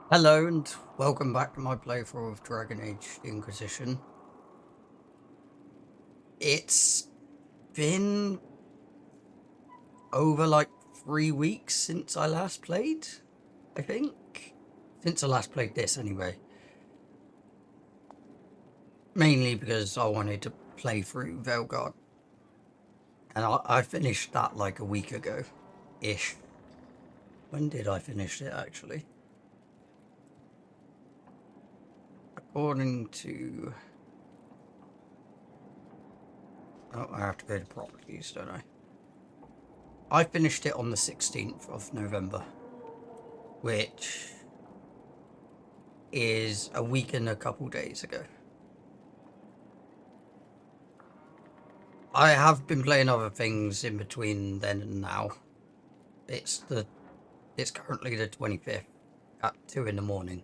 Hello and welcome back to my playthrough of Dragon Age Inquisition. It's been over like 3 weeks since I last played, I think. Since I last played this anyway. Mainly because I wanted to play through Velgard. And I finished that like a week ago-ish. When did I finish it actually? According to... Oh, I have to go to properties, don't I? I finished it on the 16th of November, which is a week and a couple days ago. I have been playing other things in between then and now. It's currently the 25th at 2 in the morning.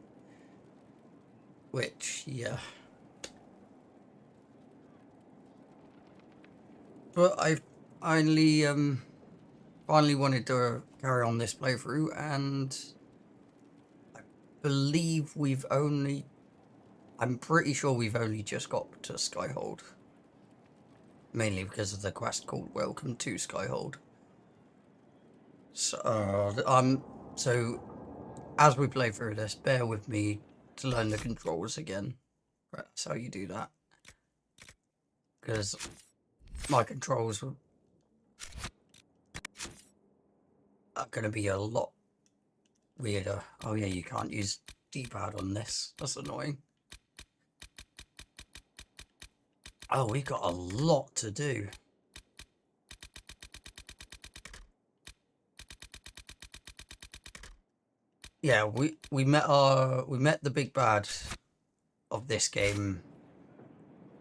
Which, yeah. But I finally wanted to carry on this playthrough, and I believe I'm pretty sure we've only just got to Skyhold. Mainly because of the quest called Welcome to Skyhold. So as we play through this, bear with me to learn the controls again. Right, that's how you do that. Because my controls are going to be a lot weirder. Oh yeah, you can't use D-pad on this. That's annoying. Oh, we got a lot to do. Yeah, we met the big bad of this game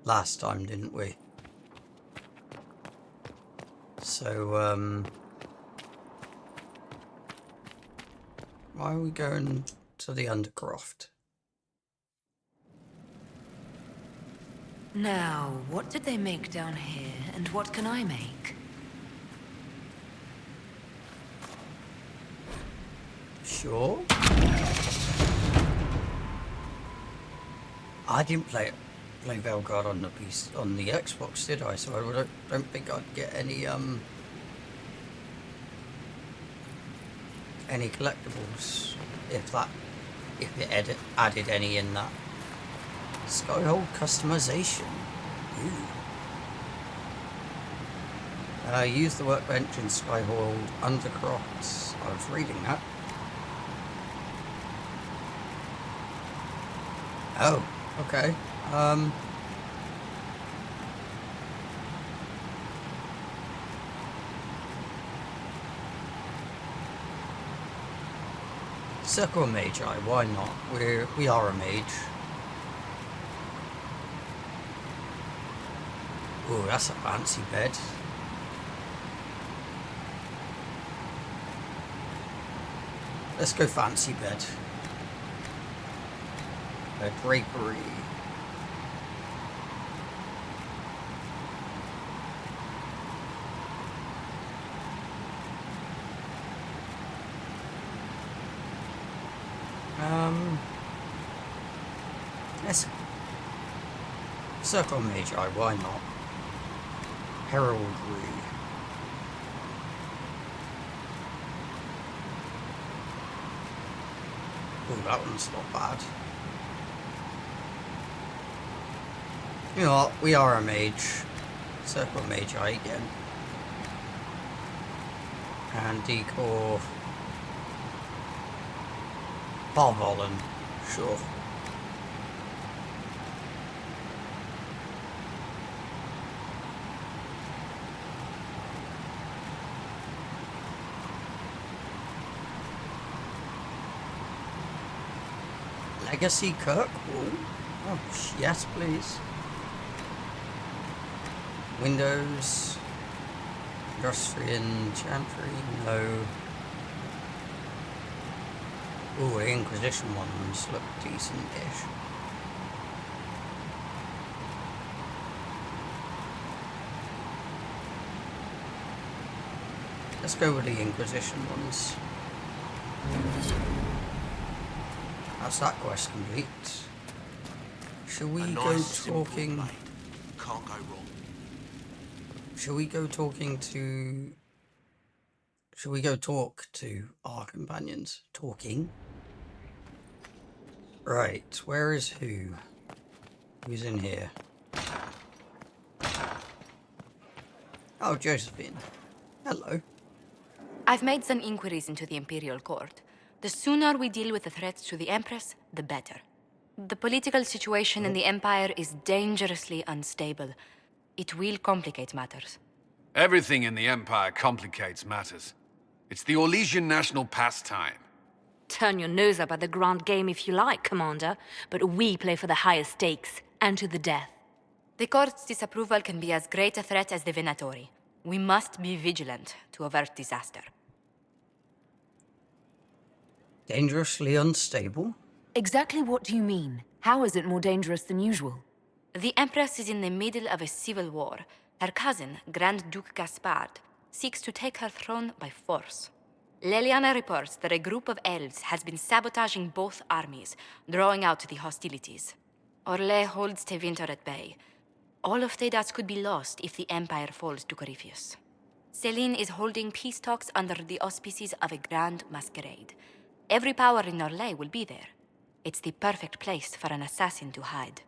last time, didn't we? So why are we going to the Undercroft? Now, what did they make down here, and what can I make? Sure. I didn't play Velgard on the Xbox, did I? So I don't think I'd get any collectibles if it added any in that. Skyhold customization. Ooh. Use the workbench in Skyhold Undercroft. I was reading that. Oh, okay. Circle Magi, why not? We are a mage. Ooh, that's a fancy bed. Let's go fancy bed. Drapery. Let's Circle Magi, why not? Heraldry. Oh, that one's not bad. You know what? We are a mage. Circle Magi again. And decor. Barvolin. Sure. Legacy Kirkwall? Oh, yes, please. Windows. Industrian Chantry? No. Ooh, the Inquisition ones look decent-ish. Let's go with the Inquisition ones. That's that quest complete. Shall we A go nice, simple talking? blade. Can't go wrong. Shall we go talking to? Shall we go talk to our companions? Talking. Right. Where is who? Who's in here? Oh, Josephine. Hello. I've made some inquiries into the Imperial Court. The sooner we deal with the threats to the Empress, the better. The political situation in the Empire is dangerously unstable. It will complicate matters. Everything in the Empire complicates matters. It's the Orlesian national pastime. Turn your nose up at the grand game if you like, Commander, but we play for the highest stakes, and to the death. The Court's disapproval can be as great a threat as the Venatori. We must be vigilant to avert disaster. Dangerously unstable? Exactly what do you mean? How is it more dangerous than usual? The Empress is in the middle of a civil war. Her cousin, Grand Duke Gaspard, seeks to take her throne by force. Leliana reports that a group of elves has been sabotaging both armies, drawing out the hostilities. Orlais holds Tevinter at bay. All of Thedas could be lost if the Empire falls to Corypheus. Celine is holding peace talks under the auspices of a grand masquerade. Every power in Orlais will be there. It's the perfect place for an assassin to hide.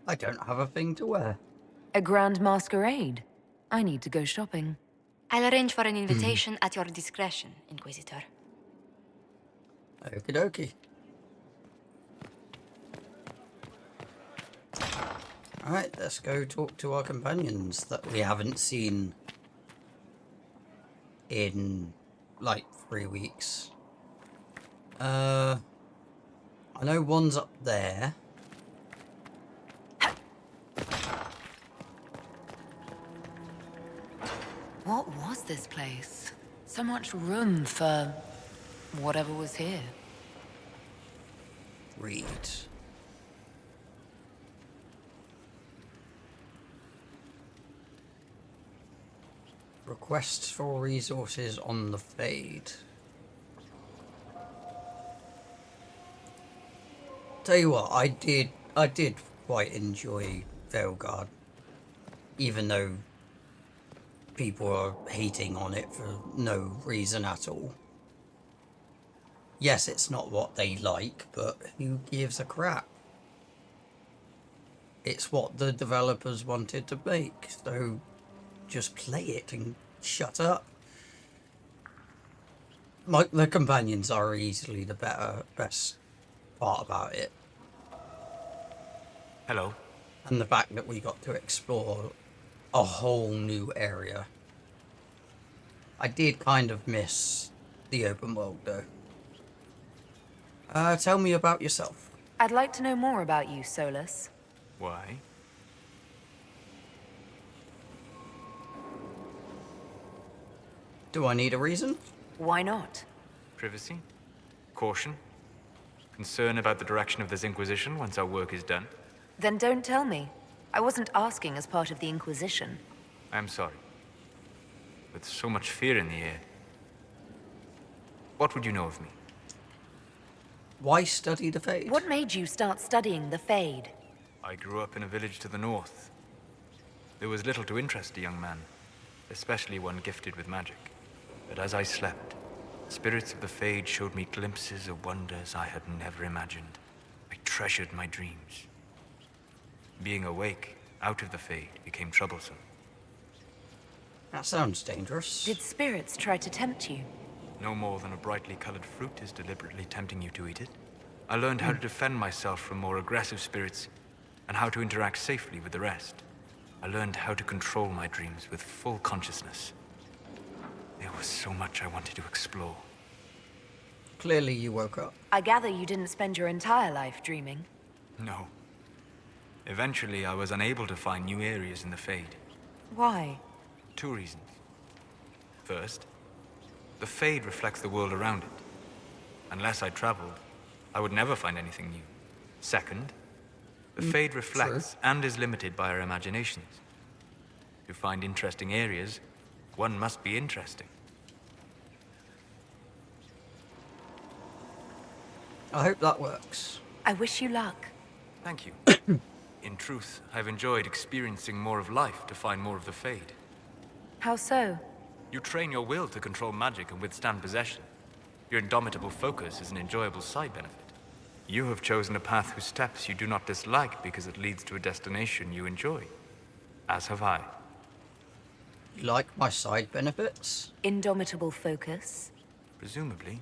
I don't have a thing to wear. A grand masquerade? I need to go shopping. I'll arrange for an invitation at your discretion, Inquisitor. Okie dokie. Alright, let's go talk to our companions that we haven't seen in like 3 weeks. I know one's up there. What was this place? So much room for whatever was here. Read. Requests for resources on the Fade. Tell you what, I did quite enjoy Veilguard, even though people are hating on it for no reason at all. Yes, it's not what they like, but who gives a crap? It's what the developers wanted to make, so just play it and shut up. The companions are easily the best part about it. Hello. And the fact that we got to explore a whole new area. I did kind of miss the open world though. Tell me about yourself. I'd like to know more about you, Solus. Why? Do I need a reason? Why not? Privacy? Caution? Concern about the direction of this Inquisition once our work is done? Then don't tell me. I wasn't asking as part of the Inquisition. I'm sorry. With so much fear in the air. What would you know of me? Why study the Fade? What made you start studying the Fade? I grew up in a village to the north. There was little to interest a young man, especially one gifted with magic. But as I slept, spirits of the Fade showed me glimpses of wonders I had never imagined. I treasured my dreams. Being awake, out of the Fade, became troublesome. That sounds dangerous. Did spirits try to tempt you? No more than a brightly colored fruit is deliberately tempting you to eat it. I learned how to defend myself from more aggressive spirits, and how to interact safely with the rest. I learned how to control my dreams with full consciousness. There was so much I wanted to explore. Clearly you woke up. I gather you didn't spend your entire life dreaming. No. Eventually, I was unable to find new areas in the Fade. Why? 2 reasons. First, the Fade reflects the world around it. Unless I traveled, I would never find anything new. Second, the Fade reflects and is limited by our imaginations. To find interesting areas, one must be interesting. I hope that works. I wish you luck. Thank you. In truth, I've enjoyed experiencing more of life to find more of the Fade. How so? You train your will to control magic and withstand possession. Your indomitable focus is an enjoyable side benefit. You have chosen a path whose steps you do not dislike because it leads to a destination you enjoy. As have I. You like my side benefits? Indomitable focus. Presumably.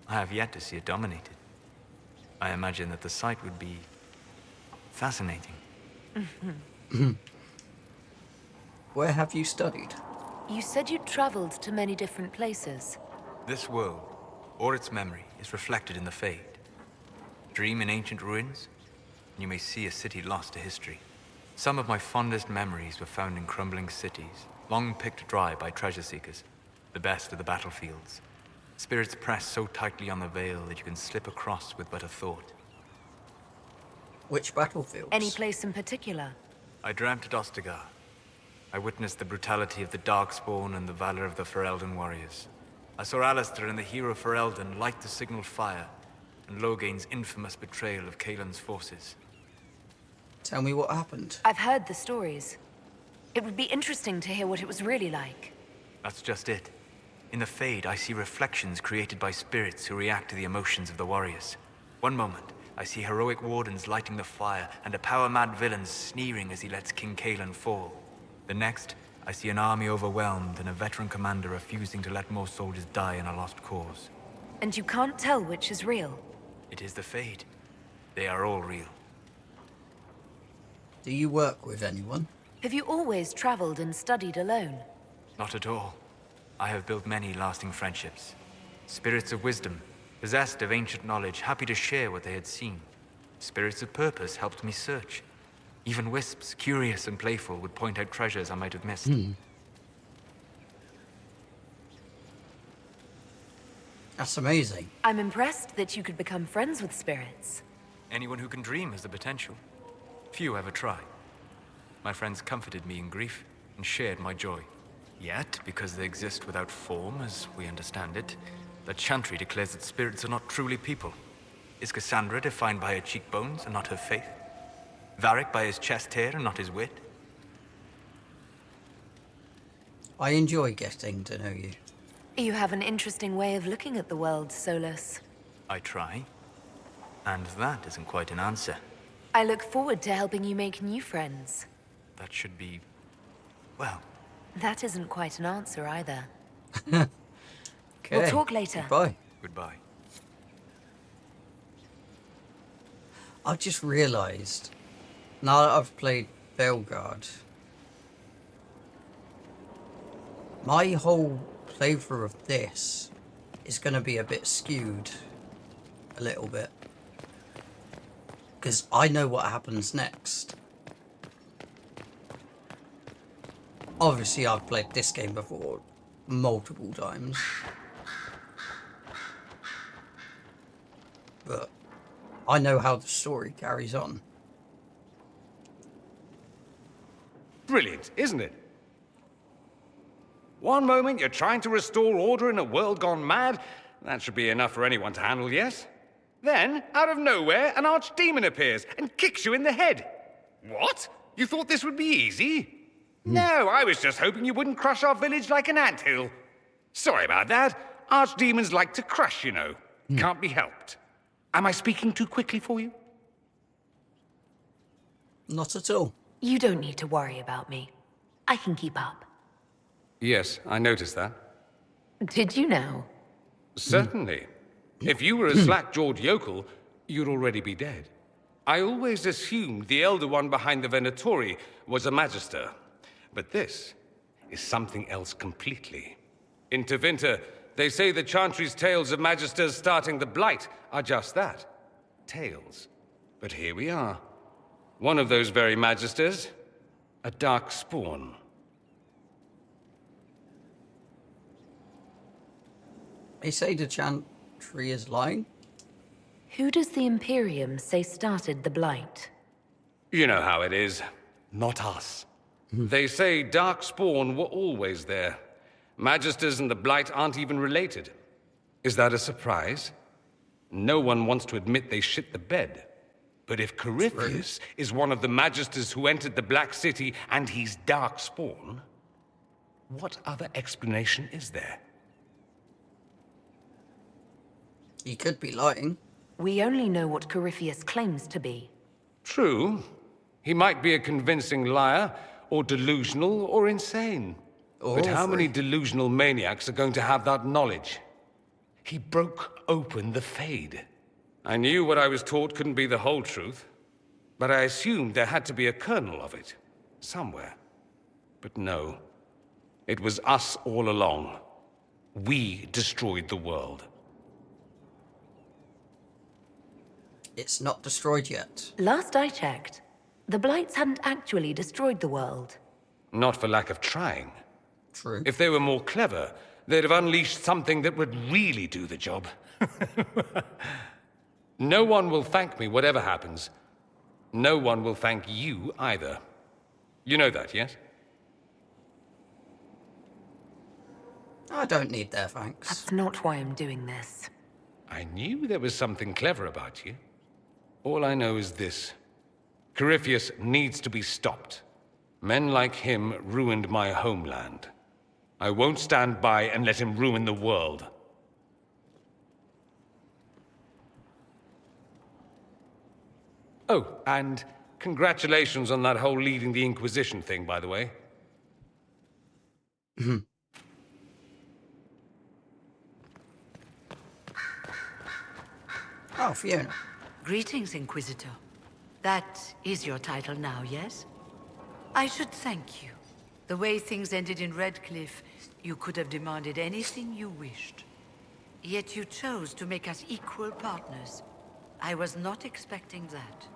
I have yet to see it dominated. I imagine that the sight would be fascinating. Where have you studied? You said you'd traveled to many different places. This world, or its memory, is reflected in the Fade. Dream in ancient ruins, and you may see a city lost to history. Some of my fondest memories were found in crumbling cities, long picked dry by treasure seekers, the best of the battlefields. Spirits press so tightly on the veil that you can slip across with but a thought. Which battlefields? Any place in particular? I dreamt at Ostagar. I witnessed the brutality of the Darkspawn and the valor of the Ferelden warriors. I saw Alistair and the hero Ferelden light the signal fire, and Logain's infamous betrayal of Kaelin's forces. Tell me what happened. I've heard the stories. It would be interesting to hear what it was really like. That's just it. In the Fade, I see reflections created by spirits who react to the emotions of the warriors. One moment, I see heroic wardens lighting the fire, and a power-mad villain sneering as he lets King Kaelin fall. The next, I see an army overwhelmed and a veteran commander refusing to let more soldiers die in a lost cause. And you can't tell which is real. It is the Fade. They are all real. Do you work with anyone? Have you always traveled and studied alone? Not at all. I have built many lasting friendships. Spirits of wisdom, possessed of ancient knowledge, happy to share what they had seen. Spirits of purpose helped me search. Even wisps, curious and playful, would point out treasures I might have missed. That's amazing. I'm impressed that you could become friends with spirits. Anyone who can dream has the potential. Few ever try. My friends comforted me in grief and shared my joy. Yet, because they exist without form, as we understand it, the Chantry declares that spirits are not truly people. Is Cassandra defined by her cheekbones and not her faith? Varric by his chest hair and not his wit? I enjoy getting to know you. You have an interesting way of looking at the world, Solus. I try. And that isn't quite an answer. I look forward to helping you make new friends. That should be... well... That isn't quite an answer either. Okay. We'll talk later. Bye. goodbye. I've just realised, now that I've played Veilguard, my whole playthrough of this is going to be a bit skewed. A little bit. Because I know what happens next. Obviously, I've played this game before multiple times. But I know how the story carries on. Brilliant, isn't it? One moment you're trying to restore order in a world gone mad. That should be enough for anyone to handle, yes? Then, out of nowhere, an archdemon appears and kicks you in the head. What? You thought this would be easy? No, I was just hoping you wouldn't crush our village like an anthill. Sorry about that. Archdemons like to crush, you know. Can't be helped. Am I speaking too quickly for you? Not at all. You don't need to worry about me. I can keep up. Yes, I noticed that. Did you know? Certainly. If you were a slack-jawed yokel, you'd already be dead. I always assumed the Elder One behind the Venatori was a Magister. But this is something else completely. In Tevinter, they say the Chantry's tales of Magisters starting the Blight are just that. Tales. But here we are. One of those very Magisters, a dark spawn. They say the Chantry is lying. Who does the Imperium say started the Blight? You know how it is. Not us. They say Darkspawn were always there. Magisters and the Blight aren't even related. Is that a surprise? No one wants to admit they shit the bed. But if Corypheus is one of the Magisters who entered the Black City and he's Darkspawn, what other explanation is there? He could be lying. We only know what Corypheus claims to be. True. He might be a convincing liar, or delusional, or insane. But how many delusional maniacs are going to have that knowledge? He broke open the Fade. I knew what I was taught couldn't be the whole truth, but I assumed there had to be a kernel of it, somewhere. But no. It was us all along. We destroyed the world. It's not destroyed yet. Last I checked, the Blights hadn't actually destroyed the world. Not for lack of trying. True. If they were more clever, they'd have unleashed something that would really do the job. No one will thank me, whatever happens. No one will thank you either. You know that, yes? I don't need their thanks. That's not why I'm doing this. I knew there was something clever about you. All I know is this. Corypheus needs to be stopped. Men like him ruined my homeland. I won't stand by and let him ruin the world. Oh, and congratulations on that whole leading the Inquisition thing, by the way. Oh, Fiona. Greetings, Inquisitor. That is your title now, yes? I should thank you. The way things ended in Redcliffe, you could have demanded anything you wished. Yet you chose to make us equal partners. I was not expecting that.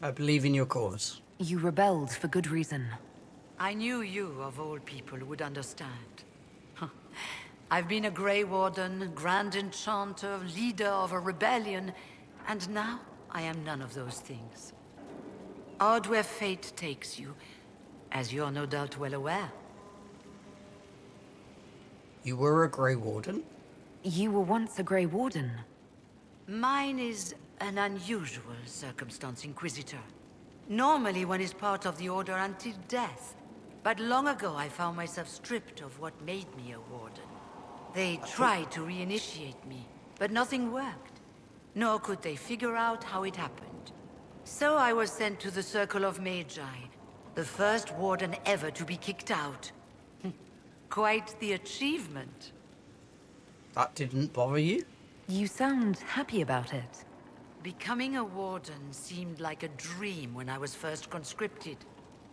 I believe in your cause. You rebelled for good reason. I knew you, of all people, would understand. I've been a Grey Warden, Grand Enchanter, leader of a rebellion, and now I am none of those things. Odd where fate takes you, as you're no doubt well aware. You were a Grey Warden? You were once a Grey Warden. Mine is an unusual circumstance, Inquisitor. Normally one is part of the Order until death, but long ago I found myself stripped of what made me a Warden. They tried to reinitiate me, but nothing worked. Nor could they figure out how it happened. So I was sent to the Circle of Magi, the first Warden ever to be kicked out. Quite the achievement. That didn't bother you? You sound happy about it. Becoming a Warden seemed like a dream when I was first conscripted.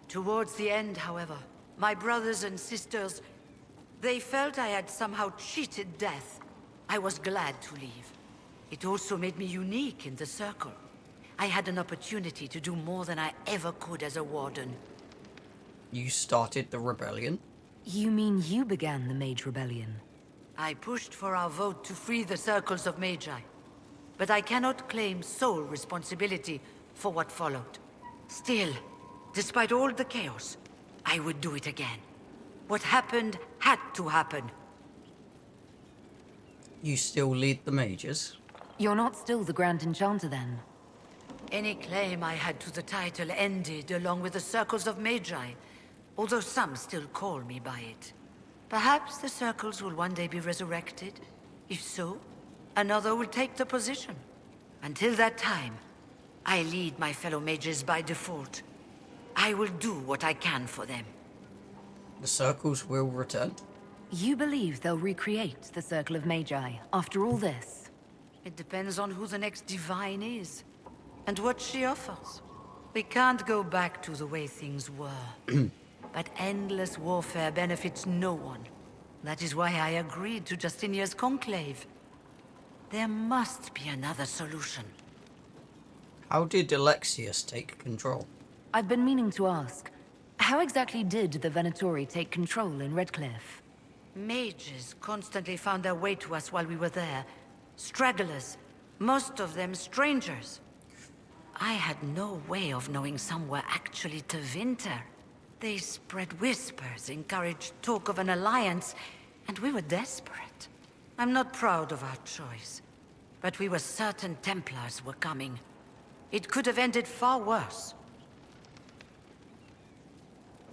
Towards the end, however, my brothers and sisters, they felt I had somehow cheated death. I was glad to leave. It also made me unique in the Circle. I had an opportunity to do more than I ever could as a Warden. You started the rebellion? You mean you began the Mage Rebellion? I pushed for our vote to free the Circles of Magi. But I cannot claim sole responsibility for what followed. Still, despite all the chaos, I would do it again. What happened had to happen. You still lead the mages? You're not still the Grand Enchanter then? Any claim I had to the title ended along with the Circles of Magi, although some still call me by it. Perhaps the Circles will one day be resurrected. If so, another will take the position. Until that time, I lead my fellow mages by default. I will do what I can for them. The circles will return? You believe they'll recreate the Circle of Magi after all this? It depends on who the next divine is, and what she offers. We can't go back to the way things were. But endless warfare benefits no one. That is why I agreed to Justinia's conclave. There must be another solution. How did Alexius take control? I've been meaning to ask. How exactly did the Venatori take control in Redcliffe? Mages constantly found their way to us while we were there. Stragglers, most of them strangers. I had no way of knowing some were actually Tevinter. They spread whispers, encouraged talk of an alliance, and we were desperate. I'm not proud of our choice, but we were certain Templars were coming. It could have ended far worse.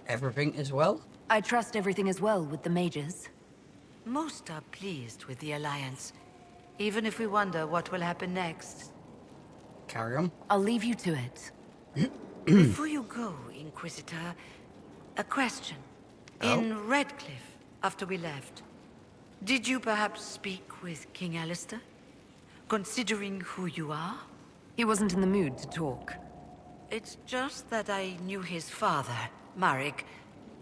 Everything is well? I trust everything is well with the mages. Most are pleased with the alliance, even if we wonder what will happen next. Carry on. I'll leave you to it. Before you go, Inquisitor, a question. Oh? In Redcliffe, after we left, did you perhaps speak with King Alistair? Considering who you are? He wasn't in the mood to talk. It's just that I knew his father, Marek,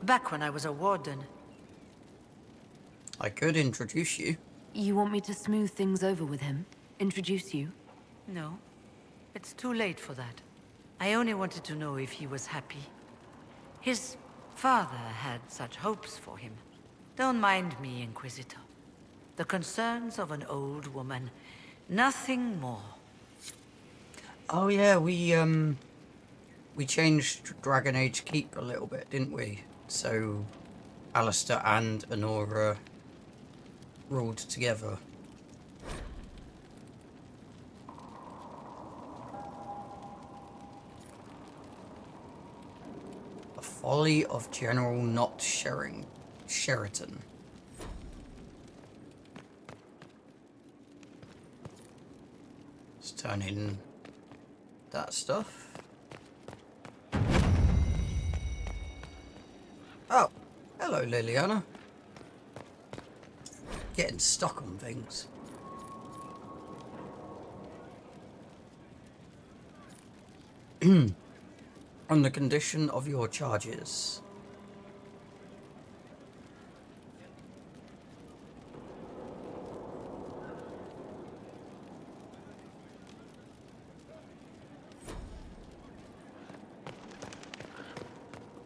back when I was a warden. I could introduce you. You want me to smooth things over with him? Introduce you? No, it's too late for that. I only wanted to know if he was happy. His father had such hopes for him. Don't mind me, Inquisitor. The concerns of an old woman. Nothing more. Oh yeah, we changed Dragon Age Keep a little bit, didn't we? So Alistair and Honora ruled together. The folly of General not sharing Sheraton. Let's turn in that stuff. Oh, hello Liliana. Getting stuck on things. On the condition of your charges.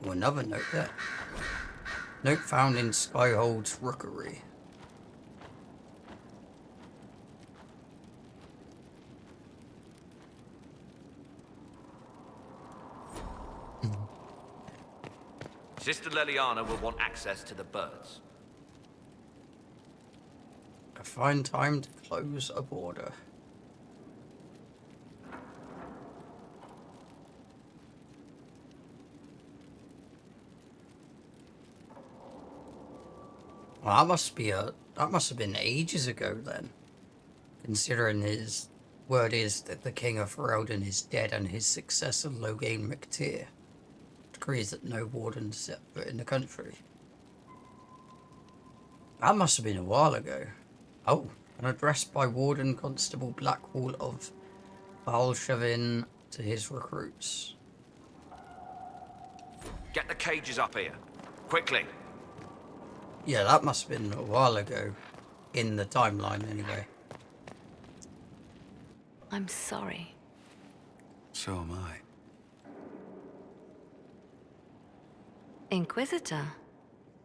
Oh, another note there. Note found in Skyhold's rookery. Sister Leliana will want access to the birds. A fine time to close a border. Well, that must have been ages ago then. Considering his word is that the King of Ferelden is dead and his successor Logain McTeer decrees that no warden set foot in the country. That must have been a while ago. Oh, an address by Warden Constable Blackwall of Balshavin to his recruits. Get the cages up here. Quickly. Yeah, that must have been a while ago. In the timeline, anyway. I'm sorry. So am I. Inquisitor,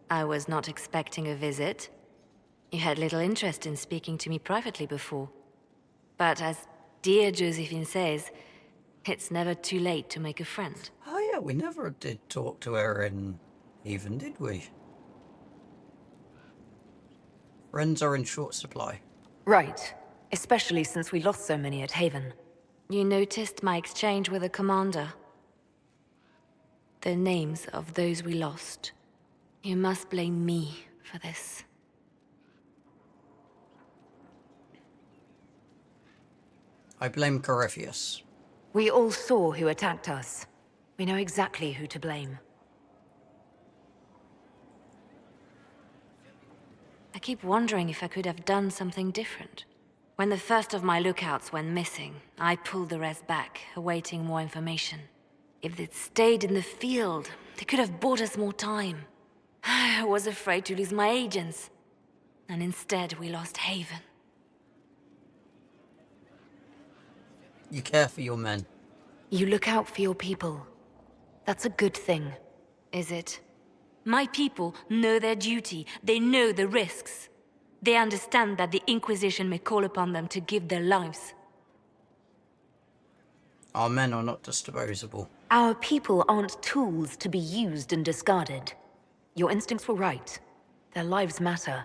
I was not expecting a visit. You had little interest in speaking to me privately before. But as dear Josephine says, it's never too late to make a friend. Oh yeah, we never did talk to her in Even, did we? Friends are in short supply. Right. Especially since we lost so many at Haven. You noticed my exchange with the commander? The names of those we lost. You must blame me for this. I blame Corypheus. We all saw who attacked us. We know exactly who to blame. I keep wondering if I could have done something different. When the first of my lookouts went missing, I pulled the rest back, awaiting more information. If they'd stayed in the field, they could have bought us more time. I was afraid to lose my agents. And instead, we lost Haven. You care for your men. You look out for your people. That's a good thing. Is it? My people know their duty. They know the risks. They understand that the Inquisition may call upon them to give their lives. Our men are not disposable. Our people aren't tools to be used and discarded. Your instincts were right. Their lives matter.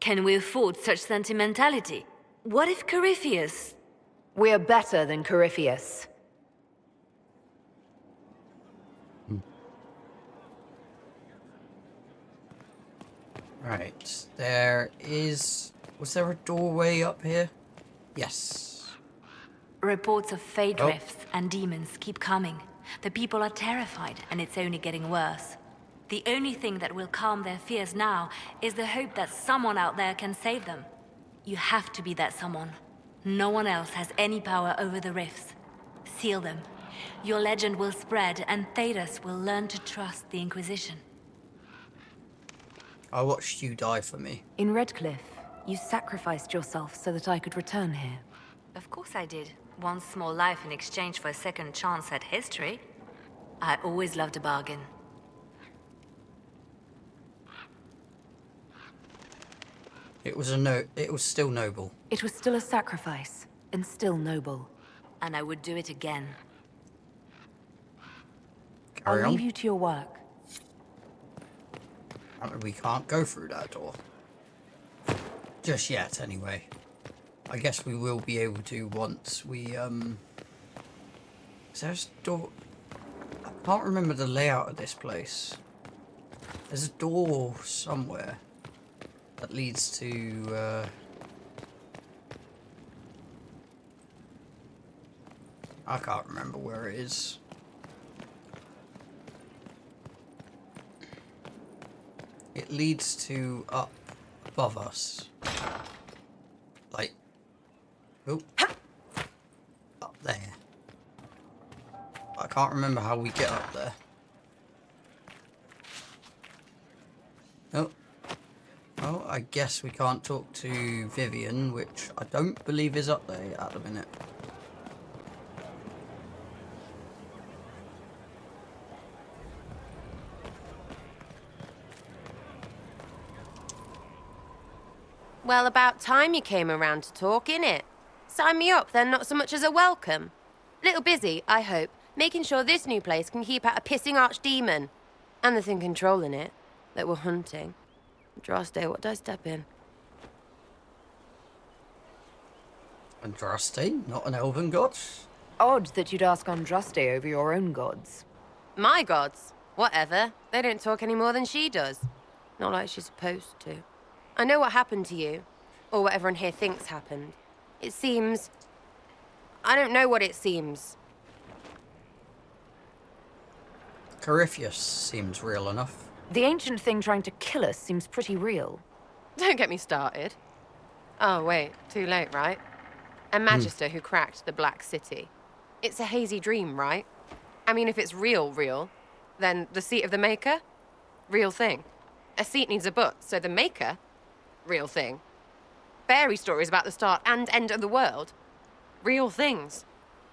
Can we afford such sentimentality? What if Corypheus... We're better than Corypheus. Right, there is... Was there a doorway up here? Yes. Reports of fade Oh. rifts and demons keep coming. The people are terrified, and it's only getting worse. The only thing that will calm their fears now is the hope that someone out there can save them. You have to be that someone. No one else has any power over the rifts. Seal them. Your legend will spread, and Thedas will learn to trust the Inquisition. I watched you die for me. In Redcliffe, you sacrificed yourself so that I could return here. Of course I did. One small life in exchange for a second chance at history. I always loved a bargain. It was still noble. It was still a sacrifice, and still noble. And I would do it again. Carry I'll on. leave you to your work. We can't go through that door. Just yet, anyway. I guess we will be able to once we, Is there a door? I can't remember the layout of this place. There's a door somewhere that leads to, I can't remember where it is. It leads to up above us. Like, oh, up there. I can't remember how we get up there. Oh. Oh, I guess we can't talk to Vivian, which I don't believe is up there at the minute. Well, about time you came around to talk, innit? Sign me up, then not so much as a welcome. Little busy, I hope, making sure this new place can keep out a pissing archdemon. And the thing controlling it, that we're hunting. Andraste, what did I step in? Andraste, not an elven god? Odd that you'd ask Andraste over your own gods. My gods. Whatever. They don't talk any more than she does. Not like she's supposed to. I know what happened to you. Or what everyone here thinks happened. It seems... I don't know what it seems. Corypheus seems real enough. The ancient thing trying to kill us seems pretty real. Don't get me started. Oh, wait. Too late, right? A magister who cracked the Black City. It's a hazy dream, right? I mean, if it's real, then the seat of the Maker? Real thing. A seat needs a book, so the Maker? Real thing. Fairy stories about the start and end of the world? Real things.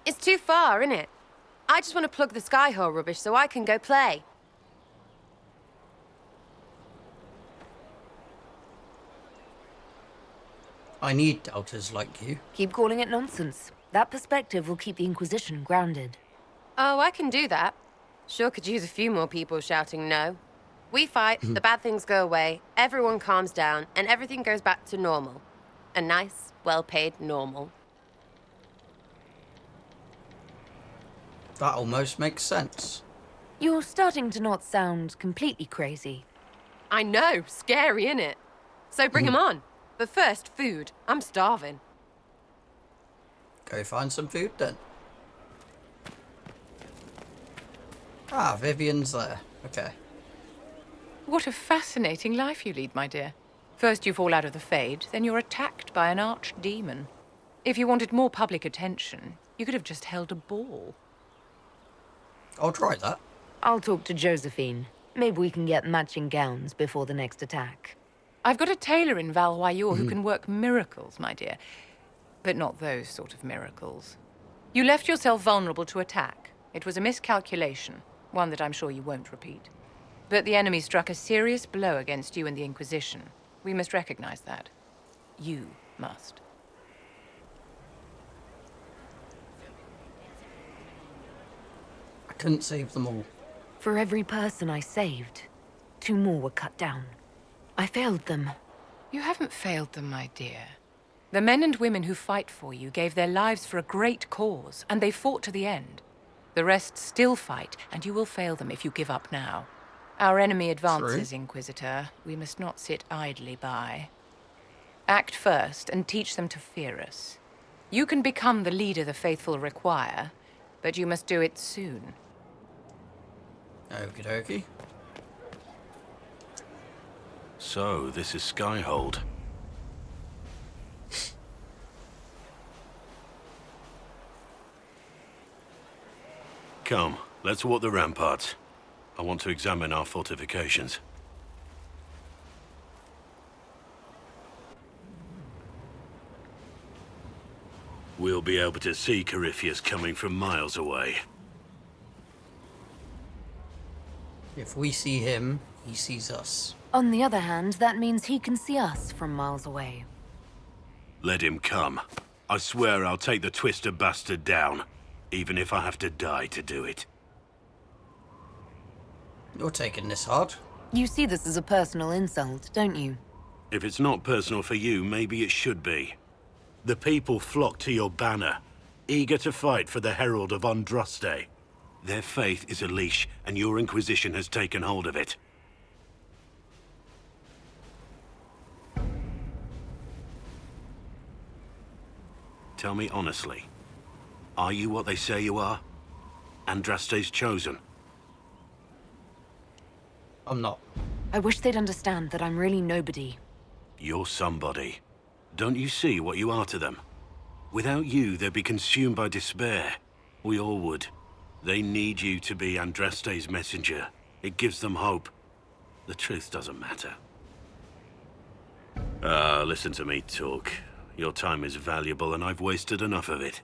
It's too far, innit? I just want to plug the Skyhole rubbish so I can go play. I need doubters like you. Keep calling it nonsense. That perspective will keep the Inquisition grounded. Oh, I can do that. Sure could use a few more people shouting no. We fight, the bad things go away, everyone calms down, and everything goes back to normal. A nice, well-paid normal. That almost makes sense. You're starting to not sound completely crazy. I know, scary, innit? So bring 'em on. But first, food. I'm starving. Go find some food then. Ah, Vivian's there. Okay. What a fascinating life you lead, my dear. First you fall out of the Fade, then you're attacked by an archdemon. If you wanted more public attention, you could have just held a ball. I'll try that. I'll talk to Josephine. Maybe we can get matching gowns before the next attack. I've got a tailor in Valroyur who can work miracles, my dear. But not those sort of miracles. You left yourself vulnerable to attack. It was a miscalculation, one that I'm sure you won't repeat. But the enemy struck a serious blow against you and the Inquisition. We must recognize that. You must. I couldn't save them all. For every person I saved, 2 more were cut down. I failed them. You haven't failed them, my dear. The men and women who fight for you gave their lives for a great cause, and they fought to the end. The rest still fight, and you will fail them if you give up now. Our enemy advances, Inquisitor. We must not sit idly by. Act first and teach them to fear us. You can become the leader the faithful require, but you must do it soon. Okie dokie. So, this is Skyhold. Come, let's walk the ramparts. I want to examine our fortifications. We'll be able to see Corypheus coming from miles away. If we see him, he sees us. On the other hand, that means he can see us from miles away. Let him come. I swear I'll take the Twister bastard down, even if I have to die to do it. You're taking this hard. You see this as a personal insult, don't you? If it's not personal for you, maybe it should be. The people flock to your banner, eager to fight for the Herald of Andraste. Their faith is a leash, and your Inquisition has taken hold of it. Tell me honestly, are you what they say you are? Andraste's chosen? I'm not. I wish they'd understand that I'm really nobody. You're somebody. Don't you see what you are to them? Without you, they'd be consumed by despair. We all would. They need you to be Andraste's messenger. It gives them hope. The truth doesn't matter. Listen to me talk. Your time is valuable and I've wasted enough of it.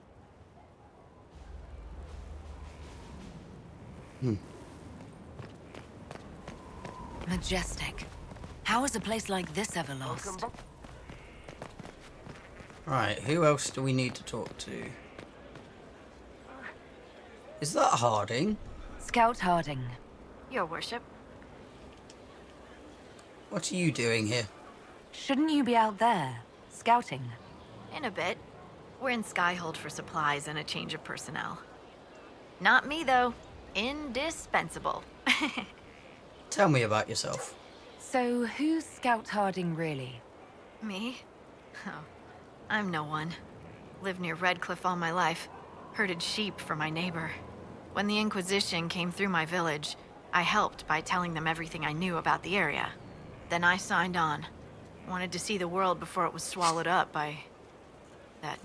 Majestic. How is a place like this ever lost? Right, who else do we need to talk to? Is that Harding? Scout Harding. Your worship. What are you doing here? Shouldn't you be out there, scouting? In a bit. We're in Skyhold for supplies and a change of personnel. Not me, though. Indispensable. Tell me about yourself. So, who's Scout Harding really? Me? Oh, I'm no one. Lived near Redcliffe all my life. Herded sheep for my neighbor. When the Inquisition came through my village, I helped by telling them everything I knew about the area. Then I signed on. Wanted to see the world before it was swallowed up by that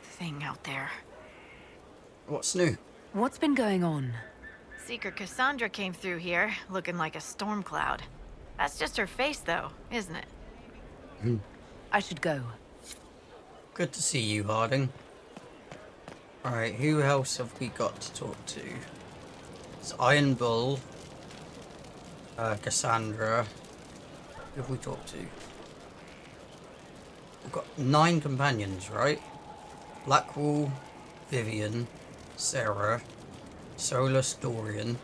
thing out there. What's new? What's been going on? Seeker Cassandra came through here, looking like a storm cloud. That's just her face, though, isn't it? I should go. Good to see you, Harding. Alright, who else have we got to talk to? It's Iron Bull, Cassandra. Who have we talked to? We've got 9 companions, right? Blackwall, Vivian, Sarah, Solus, Dorian,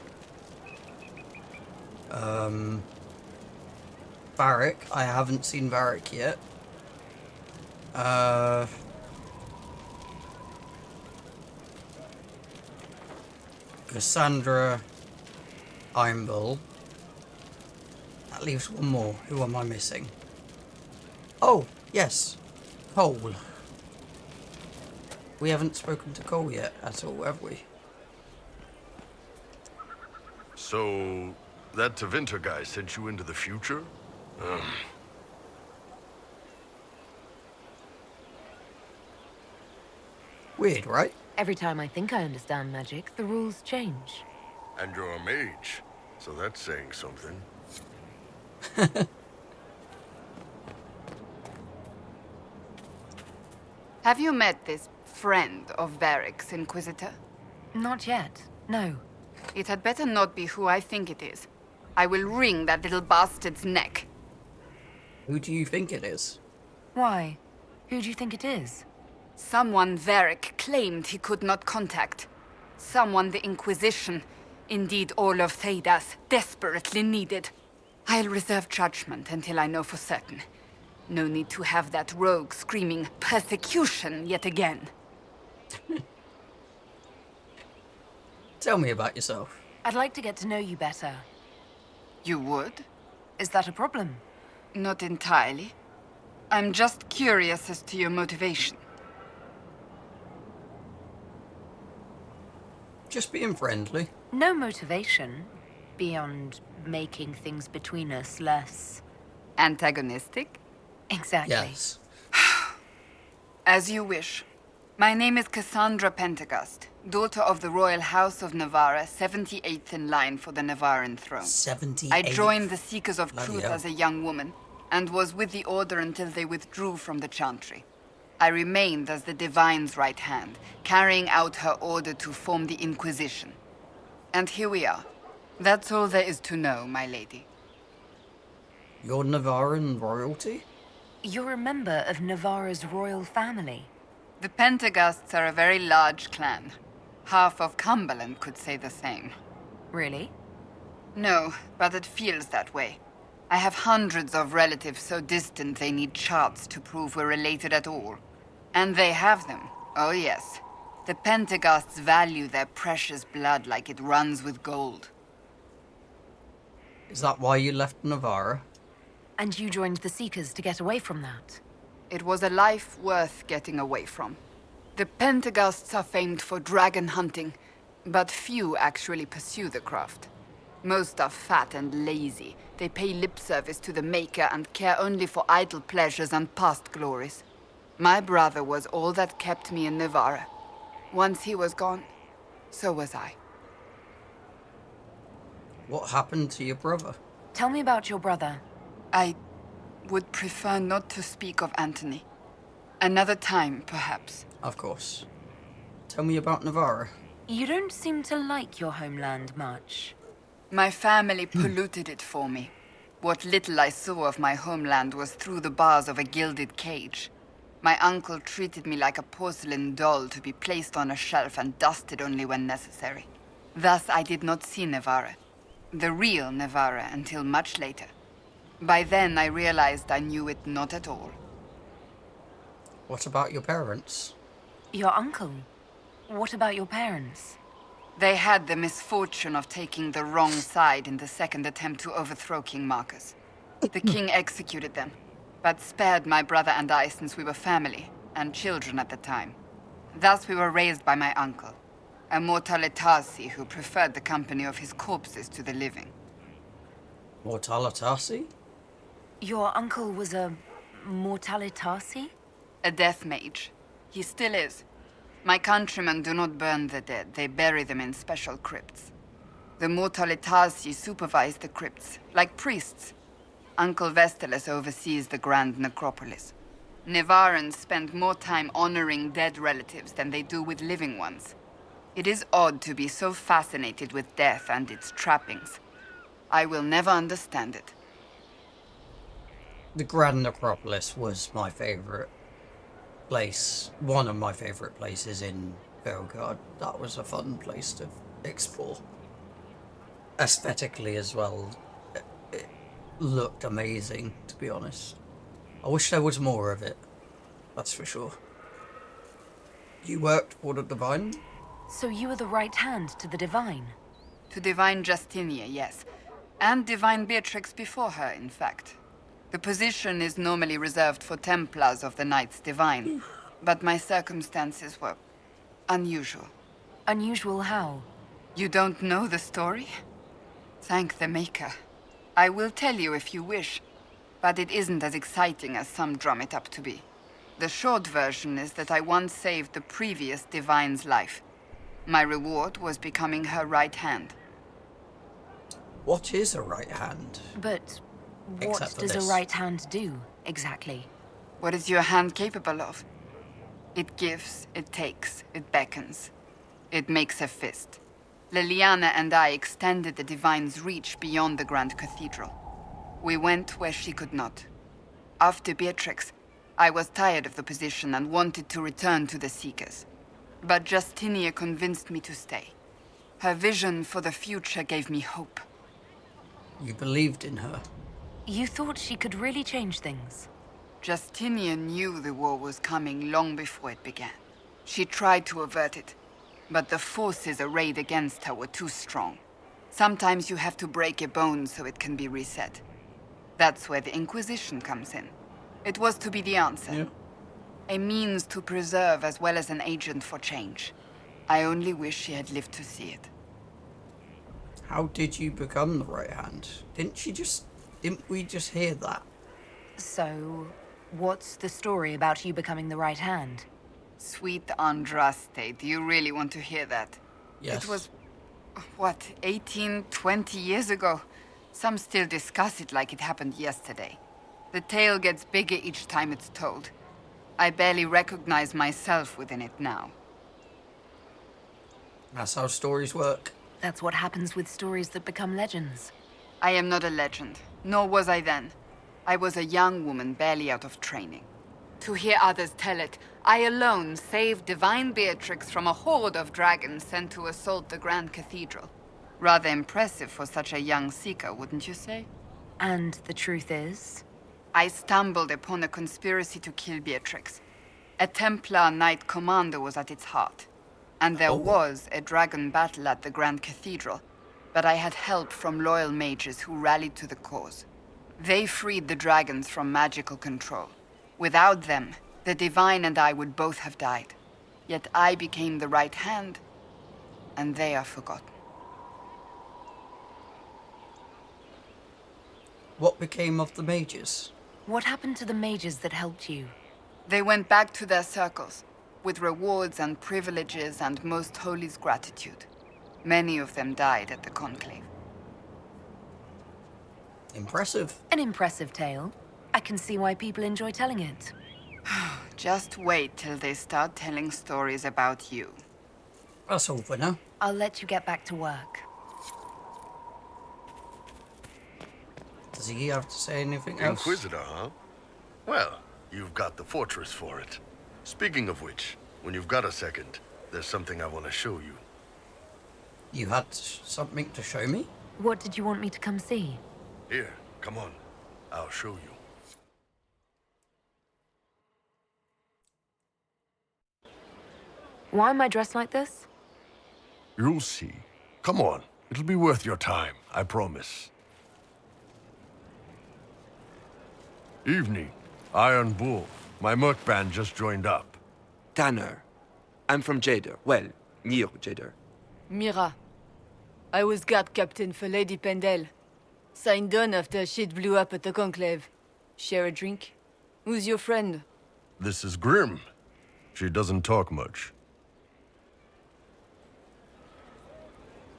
Varric. I haven't seen Varric yet. Cassandra, Iron Bull. That leaves one more. Who am I missing? Oh, yes. Cole. We haven't spoken to Cole yet at all, have we? So, that Tevinter guy sent you into the future? Weird, right? Every time I think I understand magic, the rules change. And you're a mage, so that's saying something. Have you met this friend of Varric's, Inquisitor? Not yet, no. It had better not be who I think it is. I will wring that little bastard's neck. Who do you think it is? Why? Who do you think it is? Someone Varric claimed he could not contact. Someone the Inquisition Indeed, all of Thedas desperately needed. I'll reserve judgment until I know for certain. No need to have that rogue screaming persecution yet again. Tell me about yourself. I'd like to get to know you better. You would? Is that a problem? Not entirely. I'm just curious as to your motivation. Just being friendly. No motivation, beyond making things between us less... Antagonistic? Exactly. Yes. As you wish. My name is Cassandra Pentagast, daughter of the Royal House of Navarra, 78th in line for the Navarran throne. 78th? I joined the Seekers of Bloody Truth hell. as a young woman, and was with the Order until they withdrew from the Chantry. I remained as the Divine's right hand, carrying out her order to form the Inquisition. And here we are. That's all there is to know, my lady. You're Navarran royalty? You're a member of Navarra's royal family. The Pentagasts are a very large clan. Half of Cumberland could say the same. Really? No, but it feels that way. I have hundreds of relatives so distant they need charts to prove we're related at all. And they have them. Oh yes. The Pentagasts value their precious blood like it runs with gold. Is that why you left Navarra? And you joined the Seekers to get away from that? It was a life worth getting away from. The Pentagasts are famed for dragon hunting, but few actually pursue the craft. Most are fat and lazy. They pay lip service to the Maker and care only for idle pleasures and past glories. My brother was all that kept me in Navarra. Once he was gone, so was I. What happened to your brother? Tell me about your brother. I would prefer not to speak of Anthony. Another time, perhaps. Of course. Tell me about Navarra. You don't seem to like your homeland much. My family polluted it for me. What little I saw of my homeland was through the bars of a gilded cage. My uncle treated me like a porcelain doll to be placed on a shelf and dusted only when necessary. Thus I did not see Navarra, the real Navarra, until much later. By then I realized I knew it not at all. What about your parents? Your uncle? What about your parents? They had the misfortune of taking the wrong side in the second attempt to overthrow King Marcus. The king executed them, but spared my brother and I since we were family, and children at the time. Thus we were raised by my uncle, a Mortalitasi who preferred the company of his corpses to the living. Mortalitasi? Your uncle was a Mortalitasi? A death mage. He still is. My countrymen do not burn the dead, they bury them in special crypts. The Mortalitasi supervise the crypts, like priests. Uncle Vestalis oversees the grand necropolis. Navarrans spend more time honoring dead relatives than they do with living ones. It is odd to be so fascinated with death and its trappings. I will never understand it. The Grand Necropolis was my favourite place. One of my favourite places in Belgrade. That was a fun place to explore. Aesthetically as well. It looked amazing, to be honest. I wish there was more of it. That's for sure. You worked for the Divine? So you were the right hand to the Divine? To Divine Justinia, yes. And Divine Beatrix before her, in fact. The position is normally reserved for Templars of the Knights Divine, but my circumstances were unusual. Unusual how? You don't know the story? Thank the Maker. I will tell you if you wish, but it isn't as exciting as some drum it up to be. The short version is that I once saved the previous Divine's life. My reward was becoming her right hand. What is a right hand? But what Except for does this. a right hand do, exactly? What is your hand capable of? It gives, it takes, it beckons. It makes a fist. Liliana and I extended the Divine's reach beyond the Grand Cathedral. We went where she could not. After Beatrix, I was tired of the position and wanted to return to the Seekers. But Justinia convinced me to stay. Her vision for the future gave me hope. You believed in her. You thought she could really change things? Justinian knew the war was coming long before it began. She tried to avert it, but the forces arrayed against her were too strong. Sometimes you have to break a bone so it can be reset. That's where the Inquisition comes in. It was to be the answer. Yeah. A means to preserve as well as an agent for change. I only wish she had lived to see it. How did you become the right hand? Didn't we just hear that? So, what's the story about you becoming the right hand? Sweet Andraste, do you really want to hear that? Yes. It was, what, 18, 20 years ago? Some still discuss it like it happened yesterday. The tale gets bigger each time it's told. I barely recognize myself within it now. That's how stories work. That's what happens with stories that become legends. I am not a legend, nor was I then. I was a young woman barely out of training. To hear others tell it, I alone saved divine Beatrix from a horde of dragons sent to assault the Grand Cathedral. Rather impressive for such a young seeker, wouldn't you say? And the truth is? I stumbled upon a conspiracy to kill Beatrix. A Templar Knight Commander was at its heart. And there was a dragon battle at the Grand Cathedral, but I had help from loyal mages who rallied to the cause. They freed the dragons from magical control. Without them, the Divine and I would both have died. Yet I became the right hand, and they are forgotten. What became of the mages? What happened to the mages that helped you? They went back to their circles, with rewards and privileges and Most Holy's gratitude. Many of them died at the Conclave. Impressive. An impressive tale. I can see why people enjoy telling it. Just wait till they start telling stories about you. That's all for now. I'll let you get back to work. Does he have to say anything else? Inquisitor, huh? Well, you've got the fortress for it. Speaking of which, when you've got a second, there's something I want to show you. You had something to show me? What did you want me to come see? Here, come on. I'll show you. Why am I dressed like this? You'll see. Come on. It'll be worth your time, I promise. Evening. Iron Bull. My merc band just joined up. Tanner. I'm from Jader. Well, near Jader. Mira. I was guard captain for Lady Pendel. Signed on after shit blew up at the Conclave. Share a drink? Who's your friend? This is Grim. She doesn't talk much.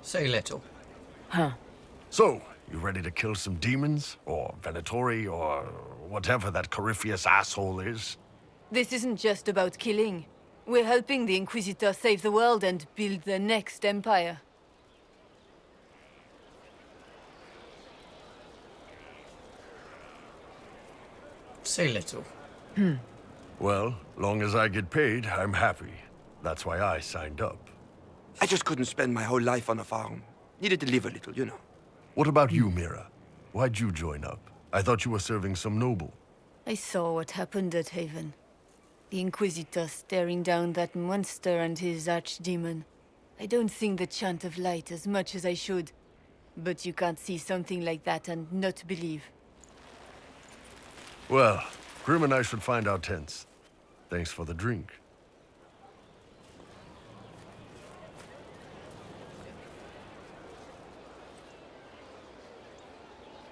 Say little. Huh. So, you ready to kill some demons? Or Venatori? Or whatever that Corypheus asshole is? This isn't just about killing. We're helping the Inquisitor save the world and build the next empire. Say little. Well, long as I get paid, I'm happy. That's why I signed up. I just couldn't spend my whole life on a farm. Needed to live a little, you know. What about you, Mira? Why'd you join up? I thought you were serving some noble. I saw what happened at Haven. The Inquisitor staring down that monster and his archdemon. I don't sing the chant of light as much as I should. But you can't see something like that and not believe. Well, Grim and I should find our tents. Thanks for the drink.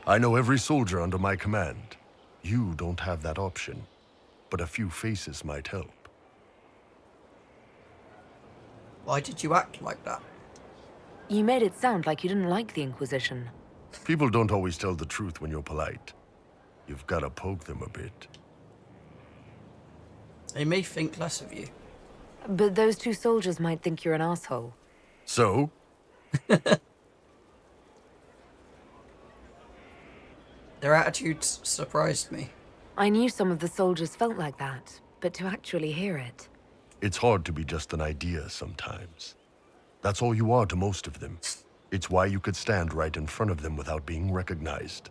I know every soldier under my command. You don't have that option, but a few faces might help. Why did you act like that? You made it sound like you didn't like the Inquisition. People don't always tell the truth when you're polite. You've got to poke them a bit. They may think less of you. But those two soldiers might think you're an asshole. So? Their attitudes surprised me. I knew some of the soldiers felt like that, but to actually hear it... It's hard to be just an idea sometimes. That's all you are to most of them. It's why you could stand right in front of them without being recognized.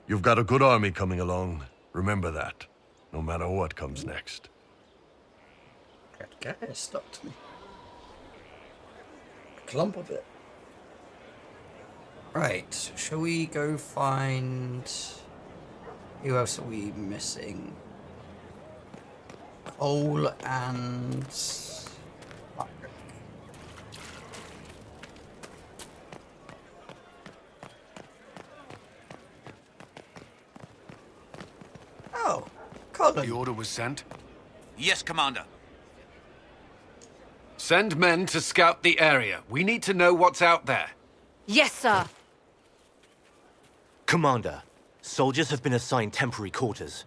You've got a good army coming along. Remember that, no matter what comes next. Get it stuck to me. Clump of it. Right, shall we go find... Who else are we missing? Cole and... Patrick. Oh, Colin. The order was sent. Yes, Commander. Send men to scout the area. We need to know what's out there. Yes, sir. Commander, soldiers have been assigned temporary quarters.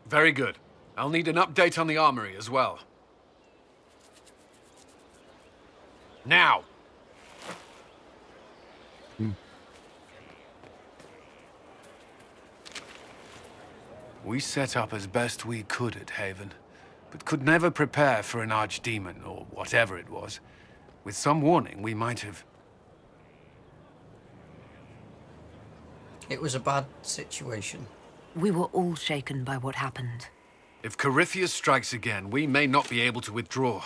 Very good. I'll need an update on the armory as well. Now! We set up as best we could at Haven, but could never prepare for an archdemon, or whatever it was. With some warning, we might have... It was a bad situation. We were all shaken by what happened. If Corypheus strikes again, we may not be able to withdraw.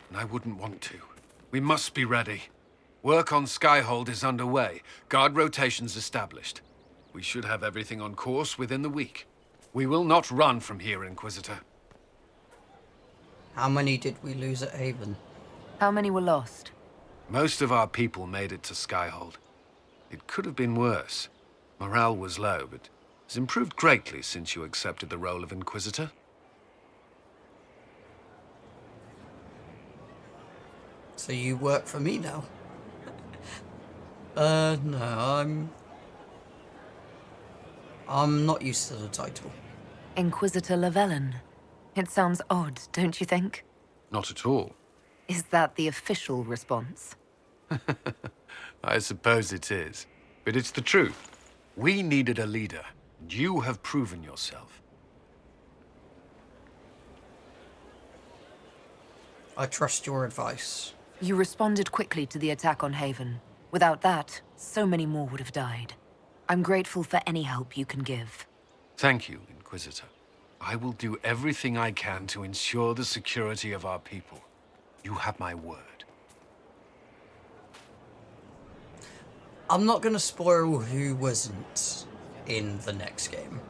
And I wouldn't want to. We must be ready. Work on Skyhold is underway. Guard rotations established. We should have everything on course within the week. We will not run from here, Inquisitor. How many did we lose at Haven? How many were lost? Most of our people made it to Skyhold. It could have been worse. Morale was low, but has improved greatly since you accepted the role of Inquisitor. So you work for me now? No, I'm not used to the title. Inquisitor Llewellyn. It sounds odd, don't you think? Not at all. Is that the official response? I suppose it is. But it's the truth. We needed a leader. And you have proven yourself. I trust your advice. You responded quickly to the attack on Haven. Without that, so many more would have died. I'm grateful for any help you can give. Thank you, Inquisitor. I will do everything I can to ensure the security of our people. You have my word. I'm not going to spoil who wasn't in the next game.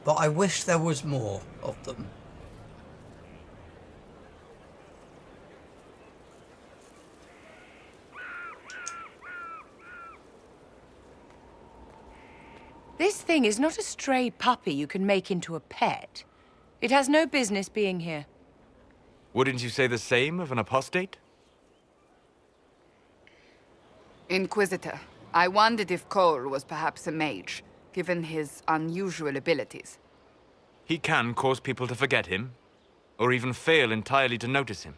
But I wish there was more of them. This thing is not a stray puppy you can make into a pet. It has no business being here. Wouldn't you say the same of an apostate? Inquisitor, I wondered if Cole was perhaps a mage, given his unusual abilities. He can cause people to forget him, or even fail entirely to notice him.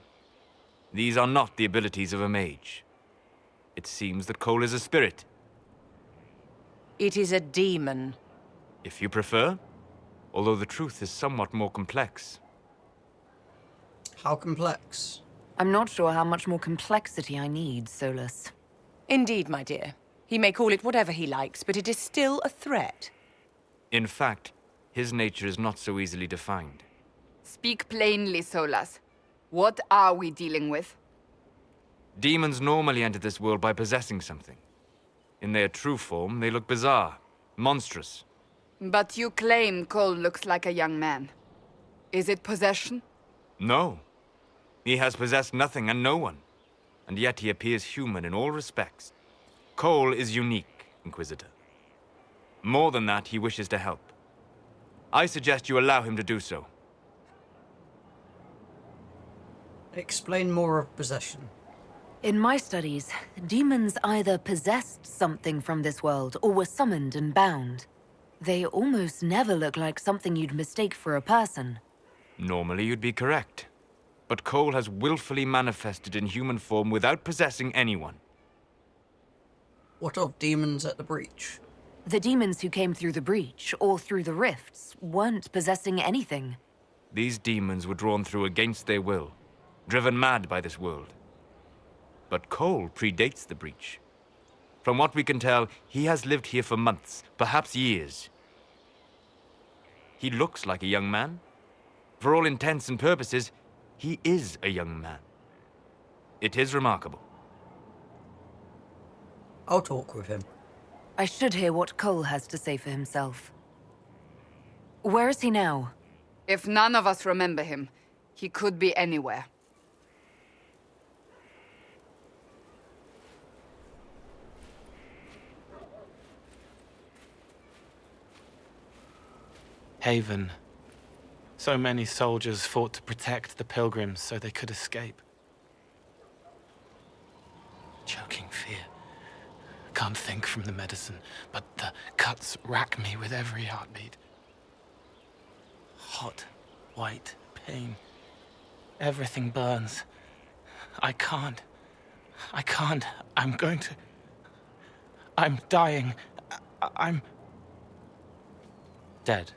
These are not the abilities of a mage. It seems that Cole is a spirit. It is a demon. If you prefer, although the truth is somewhat more complex. How complex? I'm not sure how much more complexity I need, Solus. Indeed, my dear. He may call it whatever he likes, but it is still a threat. In fact, his nature is not so easily defined. Speak plainly, Solas. What are we dealing with? Demons normally enter this world by possessing something. In their true form, they look bizarre, monstrous. But you claim Cole looks like a young man. Is it possession? No. He has possessed nothing and no one. And yet he appears human in all respects. Cole is unique, Inquisitor. More than that, he wishes to help. I suggest you allow him to do so. Explain more of possession. In my studies, demons either possessed something from this world or were summoned and bound. They almost never look like something you'd mistake for a person. Normally you'd be correct. But Cole has willfully manifested in human form without possessing anyone. What of demons at the breach? The demons who came through the breach, or through the rifts, weren't possessing anything. These demons were drawn through against their will. driven mad by this world. But Cole predates the breach. From what we can tell, he has lived here for months, perhaps years. He looks like a young man. For all intents and purposes, he is a young man. It is remarkable. I'll talk with him. I should hear what Cole has to say for himself. Where is he now? If none of us remember him, he could be anywhere. Haven. So many soldiers fought to protect the pilgrims so they could escape. Choking fear. Can't think from the medicine, but the cuts rack me with every heartbeat. Hot, white pain. Everything burns. I can't. I'm going to... I'm dying. I'm... dead.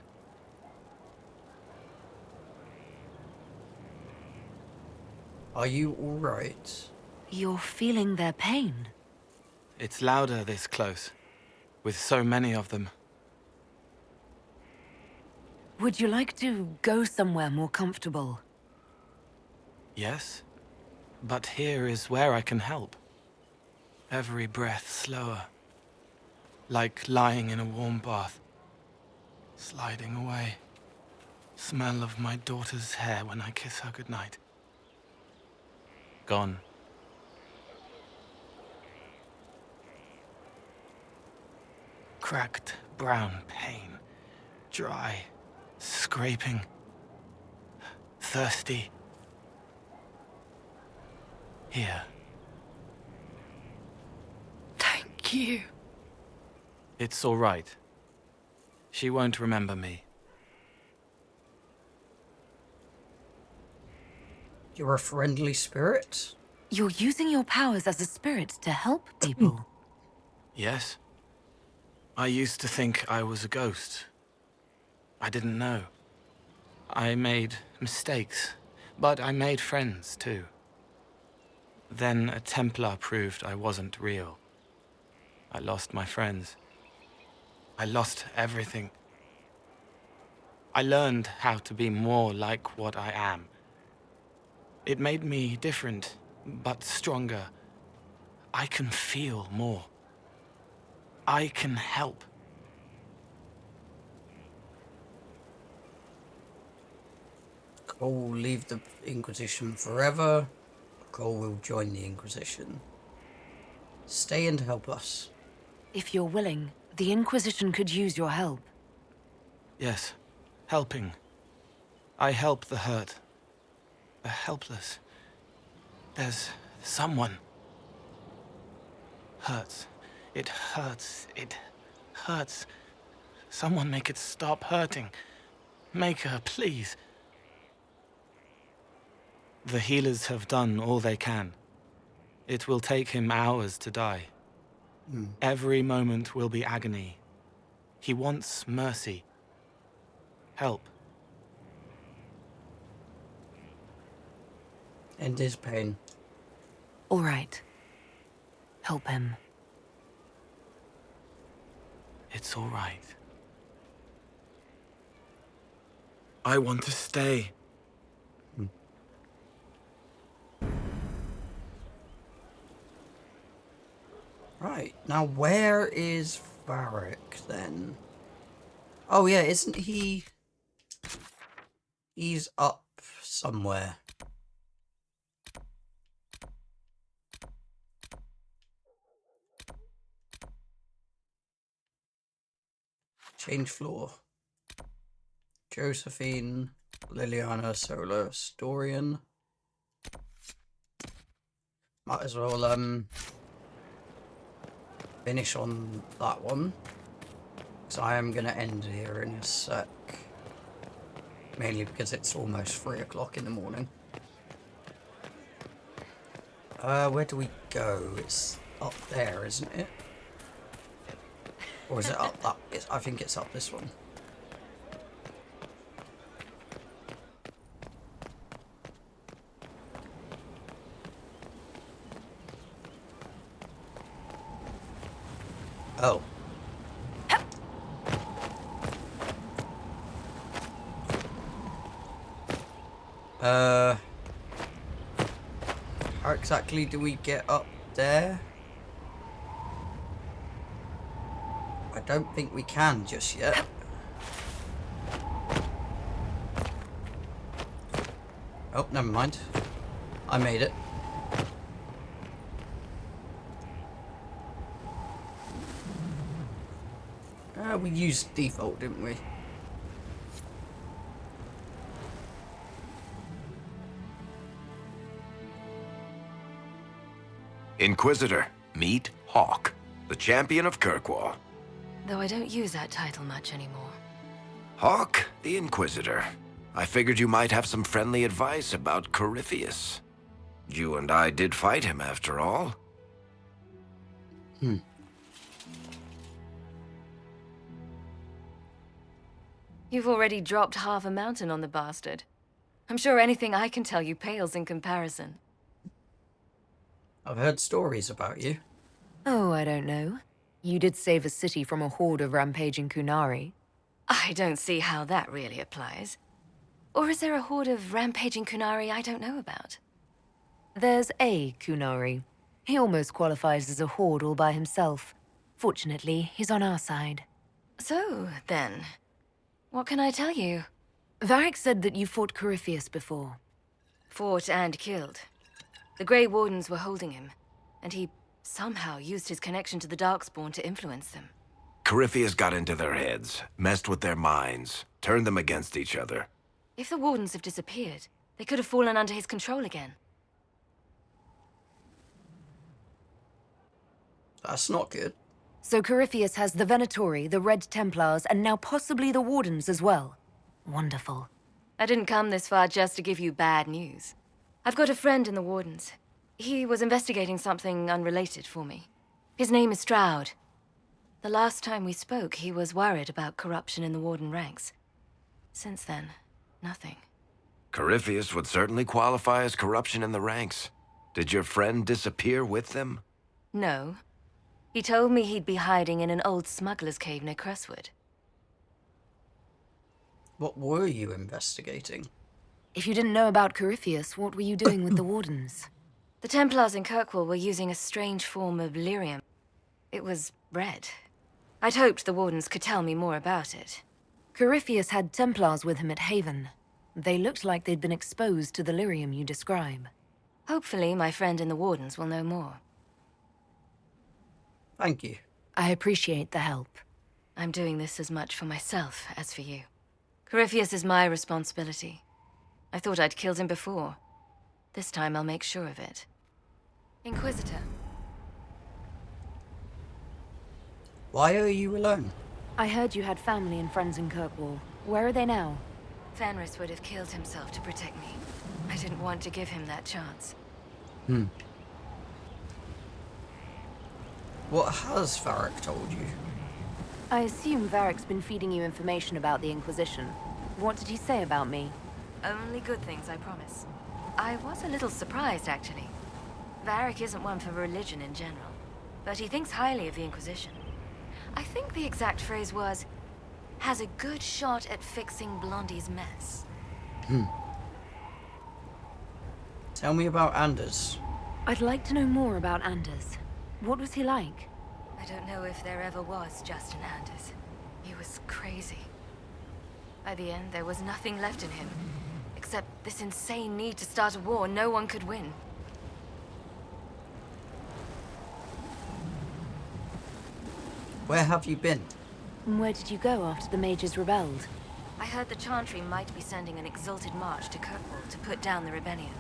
Are you all right? You're feeling their pain. It's louder this close, with so many of them. Would you like to go somewhere more comfortable? Yes, but here is where I can help. Every breath slower, like lying in a warm bath, sliding away. Smell of my daughter's hair when I kiss her goodnight. Gone. Cracked brown pain, dry, scraping, thirsty. Here. Thank you. It's all right. She won't remember me. You're a friendly spirit? You're using your powers as a spirit to help people. Yes. I used to think I was a ghost. I didn't know. I made mistakes, but I made friends too. Then a Templar proved I wasn't real. I lost my friends. I lost everything. I learned how to be more like what I am. It made me different, but stronger. I can feel more. I can help. Cole will leave the Inquisition forever. Cole will join the Inquisition. Stay and help us. If you're willing, the Inquisition could use your help. Yes, helping. I help the hurt. The helpless. There's someone. Hurts. It hurts. It hurts. Someone make it stop hurting. Make her, please. The healers have done all they can. It will take him hours to die. Every moment will be agony. He wants mercy. Help. End his pain. All right. Help him. It's all right. I want to stay. Right, now where is Varric then? Oh yeah, isn't he... He's up somewhere. Change floor. Josephine, Liliana, Solar, Storian. Might as well finish on that one. Because I am going to end here in a sec. Mainly because it's almost 3 o'clock in the morning. Where do we go? It's up there, isn't it? Or is it up that? I think it's up this one. How exactly do we get up there? I don't think we can just yet. Oh, never mind. I made it. We used default, didn't we? Inquisitor, meet Hawk, the champion of Kirkwall. Though I don't use that title much anymore. Hawk, the Inquisitor. I figured you might have some friendly advice about Corypheus. You and I did fight him, after all. You've already dropped half a mountain on the bastard. I'm sure anything I can tell you pales in comparison. I've heard stories about you. Oh, I don't know. You did save a city from a horde of rampaging Kunari. I don't see how that really applies. Or is there a horde of rampaging Kunari I don't know about? There's a Kunari. He almost qualifies as a horde all by himself. Fortunately, he's on our side. So, then, what can I tell you? Varric said that you fought Corypheus before. Fought and killed. The Grey Wardens were holding him, and he somehow used his connection to the Darkspawn to influence them. Corypheus got into their heads, messed with their minds, turned them against each other. If the Wardens have disappeared, they could have fallen under his control again. That's not good. So Corypheus has the Venatori, the Red Templars, and now possibly the Wardens as well. Wonderful. I didn't come this far just to give you bad news. I've got a friend in the Wardens. He was investigating something unrelated for me. His name is Stroud. The last time we spoke, he was worried about corruption in the Warden ranks. Since then, nothing. Corypheus would certainly qualify as corruption in the ranks. Did your friend disappear with them? No. He told me he'd be hiding in an old smuggler's cave near Crestwood. What were you investigating? If you didn't know about Corypheus, what were you doing with the Wardens? The Templars in Kirkwall were using a strange form of lyrium. It was red. I'd hoped the Wardens could tell me more about it. Corypheus had Templars with him at Haven. They looked like they'd been exposed to the lyrium you describe. Hopefully, my friend in the Wardens will know more. Thank you. I appreciate the help. I'm doing this as much for myself as for you. Corypheus is my responsibility. I thought I'd killed him before. This time I'll make sure of it. Inquisitor. Why are you alone? I heard you had family and friends in Kirkwall. Where are they now? Fenris would have killed himself to protect me. I didn't want to give him that chance. What has Varric told you? I assume Varric's been feeding you information about the Inquisition. What did he say about me? Only good things, I promise. I was a little surprised, actually. Varric isn't one for religion in general, but he thinks highly of the Inquisition. I think the exact phrase was, has a good shot at fixing Blondie's mess. Tell me about Anders. I'd like to know more about Anders. What was he like? I don't know if there ever was just an Anders. He was crazy. By the end, there was nothing left in him, except this insane need to start a war no one could win. Where have you been? Where did you go after the mages rebelled? I heard the Chantry might be sending an exalted march to Kirkwall to put down the rebellion.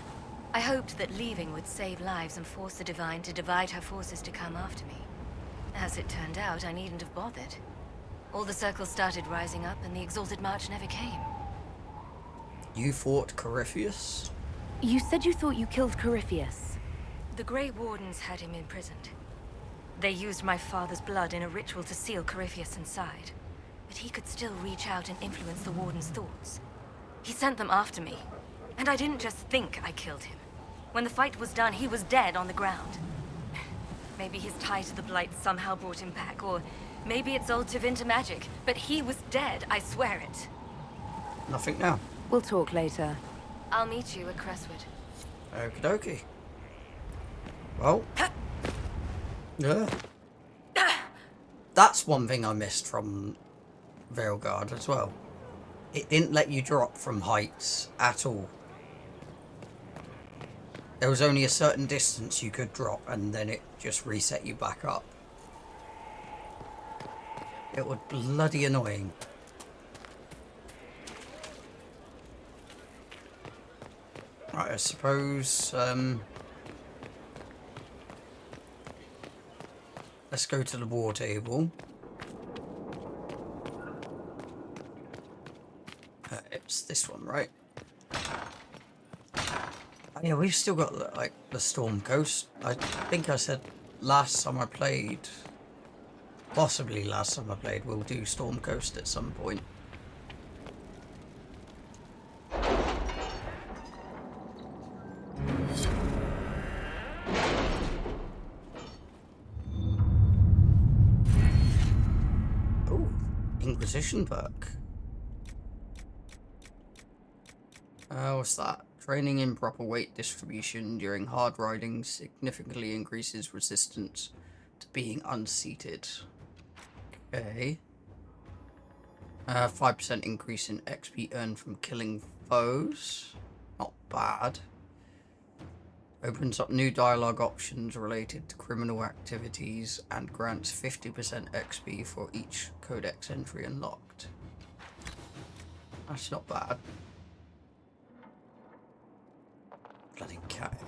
I hoped that leaving would save lives and force the Divine to divide her forces to come after me. As it turned out, I needn't have bothered. All the circles started rising up, and the exalted march never came. You fought Corypheus? You said you thought you killed Corypheus. The Grey Wardens had him imprisoned. They used my father's blood in a ritual to seal Corypheus inside. But he could still reach out and influence the Warden's thoughts. He sent them after me. And I didn't just think I killed him. When the fight was done, he was dead on the ground. Maybe his tie to the Blight somehow brought him back, or maybe it's old Tevinter magic, but he was dead, I swear it. Nothing now. We'll talk later. I'll meet you at Crestwood. Okie dokie. Well. Yeah. That's one thing I missed from Veilguard as well. It didn't let you drop from heights at all. There was only a certain distance you could drop, and then it just reset you back up. It was bloody annoying. Right, I suppose, let's go to the war table. It's this one, right? Oh, yeah, we've still got, like, the Storm Coast. I think I said last time I played, possibly last time I played, we'll do Storm Coast at some point. Oh, Inquisition perk. What's that? Training in proper weight distribution during hard riding significantly increases resistance to being unseated. Okay. 5% increase in XP earned from killing foes. Not bad. Opens up new dialogue options related to criminal activities and grants 50% XP for each codex entry unlocked. That's not bad. Bloody cat.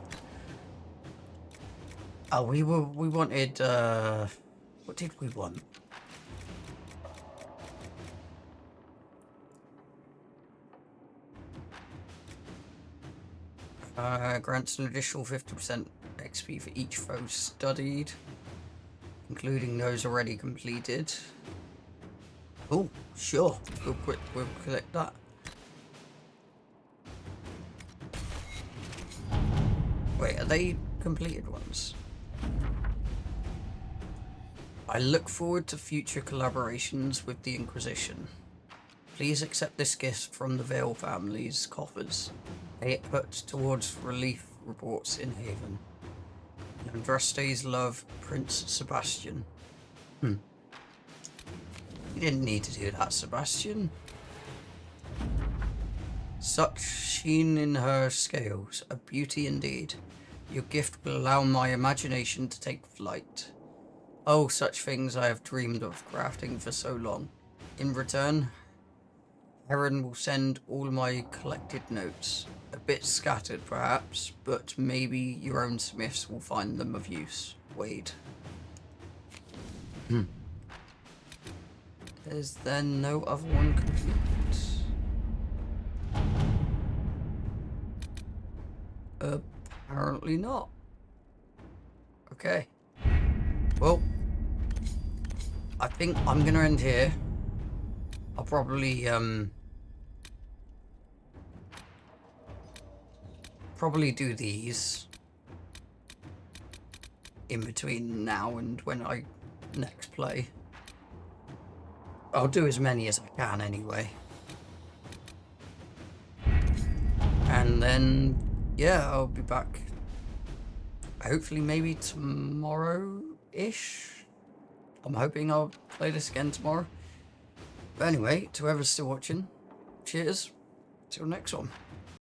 Oh, we wanted, what did we want? Grants an additional 50% XP for each foe studied, including those already completed. Oh, sure. We'll collect that. Wait, are they completed ones? I look forward to future collaborations with the Inquisition. Please accept this gift from the Vale family's coffers. Pay it put towards relief reports in Haven. Andraste's love, Prince Sebastian. You didn't need to do that, Sebastian. Such sheen in her scales, a beauty indeed. Your gift will allow my imagination to take flight. Oh, such things I have dreamed of crafting for so long. In return, Heron will send all my collected notes. A bit scattered, perhaps, but maybe your own smiths will find them of use. Wade. Is there no other one complete? Apparently not. Okay. Well, I think I'm gonna end here. I'll probably do these in between now and when I next play. I'll do as many as I can anyway. And then, yeah, I'll be back hopefully maybe tomorrow-ish. I'm hoping I'll play this again tomorrow. But anyway, to whoever's still watching, cheers. Till next one.